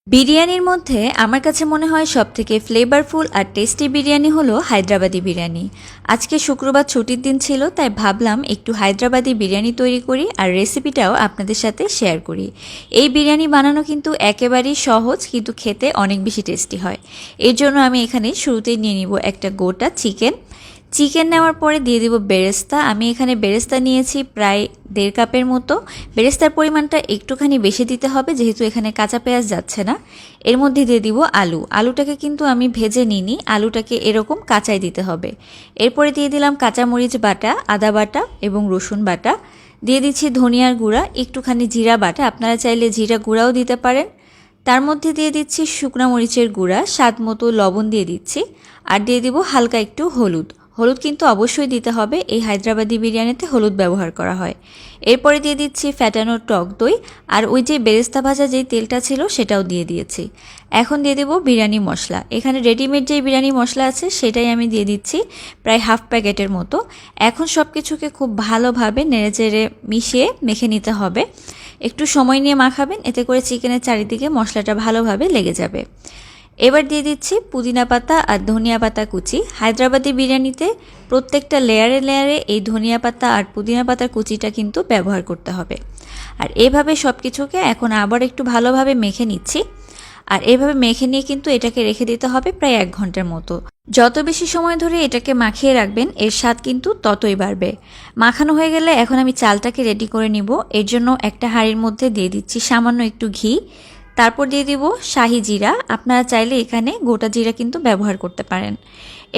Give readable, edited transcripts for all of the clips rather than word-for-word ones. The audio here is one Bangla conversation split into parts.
বিরিয়ানির মধ্যে আমার কাছে মনে হয় সবথেকে ফ্লেভারফুল আর টেস্টি বিরিয়ানি হলো হায়দ্রাবাদি বিরিয়ানি। আজকে শুক্রবার ছুটির দিন ছিল, তাই ভাবলাম একটু হায়দ্রাবাদি বিরিয়ানি তৈরি করি আর রেসিপিটাও আপনাদের সাথে শেয়ার করি। এই বিরিয়ানি বানানো কিন্তু একেবারেই সহজ, কিন্তু খেতে অনেক বেশি টেস্টি হয়। এর জন্য আমি এখানে শুরুতেই নিয়ে নিব একটা গোটা চিকেন নেওয়ার পরে দিয়ে দিব বেরেস্তা। আমি এখানে বেরেস্তা নিয়েছি প্রায় 1.5 কাপের মতো। বেরেস্তার পরিমাণটা একটুখানি বেশি দিতে হবে, যেহেতু এখানে কাঁচা পেঁয়াজ যাচ্ছে না। এর মধ্যে দিয়ে দিব আলুটাকে কিন্তু আমি ভেজে নিইনি, আলুটাকে এরকম কাঁচাই দিতে হবে। এরপরে দিয়ে দিলাম কাঁচামরিচ বাটা, আদা বাটা এবং রসুন বাটা। দিয়ে দিচ্ছি ধনিয়ার গুঁড়া, একটুখানি জিরা বাটা, আপনারা চাইলে জিরা গুঁড়াও দিতে পারেন। তার মধ্যে দিয়ে দিচ্ছি শুকনো মরিচের গুঁড়া, স্বাদ মতো লবণ দিয়ে দিচ্ছি, আর দিয়ে দিব হালকা একটু হলুদ কিন্তু অবশ্যই দিতে হবে, এই হায়দ্রাবাদি বিরিয়ানিতে হলুদ ব্যবহার করা হয়। এরপরে দিয়ে দিচ্ছি ফ্যাটানো টক দই, আর ওই যে বেরেস্তা ভাজা যেই তেলটা ছিল সেটাও দিয়ে দিয়েছি। এখন দিয়ে দেব বিরিয়ানি মশলা। এখানে রেডিমেড যে বিরিয়ানি মশলা আছে সেটাই আমি দিয়ে দিচ্ছি প্রায় 1/2 প্যাকেটের মতো। এখন সব কিছুকে খুব ভালোভাবে নেড়েচেড়ে মিশিয়ে মেখে নিতে হবে। একটু সময় নিয়ে মাখাবেন, এতে করে চিকেনের চারিদিকে মশলাটা ভালোভাবে লেগে যাবে। এবার দিয়ে দিচ্ছি পুদিনা পাতা আর ধনিয়া পাতা কুচি। হায়দ্রাবাদি বিরিয়ানিতে প্রত্যেকটা লেয়ারে এই ধনিয়া পাতা আর পুদিনা পাতার কুচিটা কিন্তু ব্যবহার করতে হবে। আর এভাবে সব কিছুকে এখন আবার একটু ভালোভাবে মেখে নিচ্ছি। আর এভাবে মেখে নিয়ে কিন্তু এটাকে রেখে দিতে হবে প্রায় 1 ঘন্টার মতো। যত বেশি সময় ধরে এটাকে মাখিয়ে রাখবেন, এর স্বাদ কিন্তু ততই বাড়বে। মাখানো হয়ে গেলে এখন আমি চালটাকে রেডি করে নিব। এর জন্য একটা হাঁড়ির মধ্যে দিয়ে দিচ্ছি সামান্য একটু ঘি, তারপর দিয়ে দিব শাহি জিরা, আপনারা চাইলে এখানে গোটা জিরা কিন্তু ব্যবহার করতে পারেন।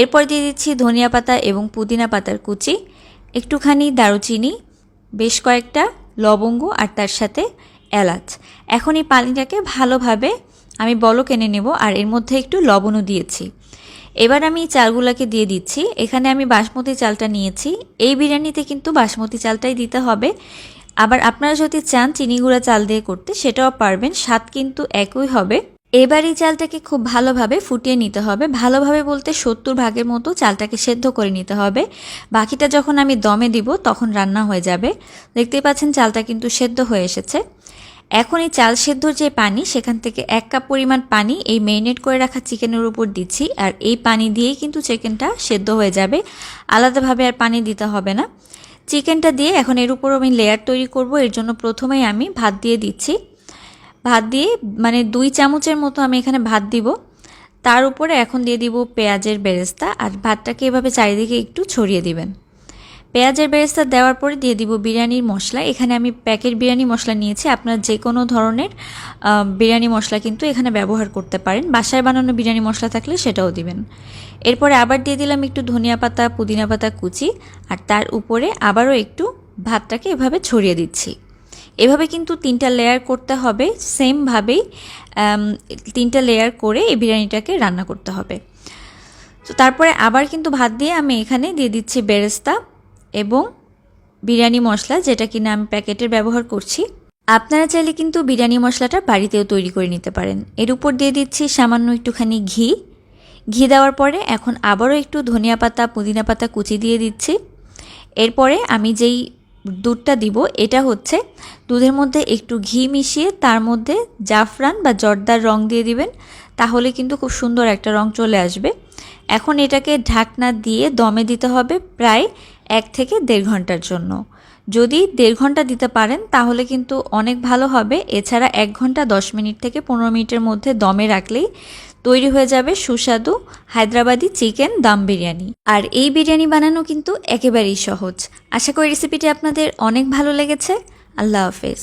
এরপর দিয়ে দিচ্ছি ধনিয়া পাতা এবং পুদিনা পাতার কুচি, একটুখানি দারুচিনি, বেশ কয়েকটা লবঙ্গ আর তার সাথে এলাচ। এখন এই পানিটাকে ভালোভাবে আমি বলক এনে নেব, আর এর মধ্যে একটু লবণও দিয়েছি। এবার আমি চালগুলোকে দিয়ে দিচ্ছি। এখানে আমি বাসমতি চালটা নিয়েছি, এই বিরিয়ানিতে কিন্তু বাসমতি চালটাই দিতে হবে। আবার আপনারা যদি চান চিনি গুঁড়া চাল দিয়ে করতে, সেটাও পারবেন, স্বাদ কিন্তু একই হবে। এবার এই চালটাকে খুব ভালোভাবে ফুটিয়ে নিতে হবে। ভালোভাবে বলতে 70 ভাগের মতো চালটাকে সেদ্ধ করে নিতে হবে। বাকিটা যখন আমি দমে দিব তখন রান্না হয়ে যাবে। দেখতেই পাচ্ছেন চালটা কিন্তু সেদ্ধ হয়ে এসেছে। এখন এই চাল সেদ্ধর যে পানি, সেখান থেকে 1 কাপ পরিমাণ পানি এই মেরিনেট করে রাখা চিকেনের উপর দিচ্ছি, আর এই পানি দিয়েই কিন্তু চিকেনটা সেদ্ধ হয়ে যাবে, আলাদাভাবে আর পানি দিতে হবে না। চিকেনটা দিয়ে এখন এর উপর আমি লেয়ার তৈরি করব। এর জন্য প্রথমেই আমি ভাত দিয়ে দিচ্ছি। ভাত দিয়ে মানে 2 চামচের মতো আমি এখানে ভাত দিব। তার উপরে এখন দিয়ে দিব পেঁয়াজের বেরেস্তা, আর ভাতটাকে এভাবে চারিদিকে একটু ছড়িয়ে দিবেন। পেঁয়াজের বেরেস্তা দেওয়ার পরে দিয়ে দিব বিরিয়ানির মশলা। এখানে আমি প্যাকেট বিরিয়ানি মশলা নিয়েছি, আপনারা যে কোনো ধরনের বিরিয়ানি মশলা কিন্তু এখানে ব্যবহার করতে পারেন। বাসায় বানানো বিরিয়ানি মশলা থাকলে সেটাও দিবেন। এরপরে আবার দিয়ে দিলাম একটু ধনিয়া পাতা, পুদিনা পাতা কুচি, আর তার উপরে আবারও একটু ভাতটাকে এভাবে ছড়িয়ে দিচ্ছি। এভাবে কিন্তু 3টা লেয়ার করতে হবে, সেমভাবেই 3টা লেয়ার করে এই বিরিয়ানিটাকে রান্না করতে হবে। তো তারপরে আবার কিন্তু ভাত দিয়ে আমি এখানে দিয়ে দিচ্ছি বেরেস্তা এবং বিরিয়ানি মশলা, যেটা কিনা আমি প্যাকেটের ব্যবহার করছি। আপনারা চাইলে কিন্তু বিরিয়ানি মশলাটা বাড়িতেও তৈরি করে নিতে পারেন। এর উপর দিয়ে দিচ্ছি সামান্য একটুখানি ঘি দেওয়ার পরে এখন আবারও একটু ধনিয়া পাতা, পুদিনা পাতা কুচি দিয়ে দিচ্ছি। এরপরে আমি যেই দুধটা দিব, এটা হচ্ছে দুধের মধ্যে একটু ঘি মিশিয়ে তার মধ্যে জাফরান বা জর্দার রং দিয়ে দিবেন, তাহলে কিন্তু খুব সুন্দর একটা রং চলে আসবে। এখন এটাকে ঢাকনা দিয়ে দমে দিতে হবে প্রায় 1 থেকে 1.5 ঘন্টার জন্য। যদি 1.5 ঘন্টা দিতে পারেন তাহলে কিন্তু অনেক ভালো হবে। এছাড়া 1 ঘন্টা 10 মিনিট থেকে 15 মিনিটের মধ্যে দমে রাখলেই তৈরি হয়ে যাবে সুস্বাদু হায়দ্রাবাদি চিকেন দম বিরিয়ানি। আর এই বিরিয়ানি বানানো কিন্তু একেবারেই সহজ। আশা করি রেসিপিটি আপনাদের অনেক ভালো লেগেছে। আল্লাহ হাফেজ।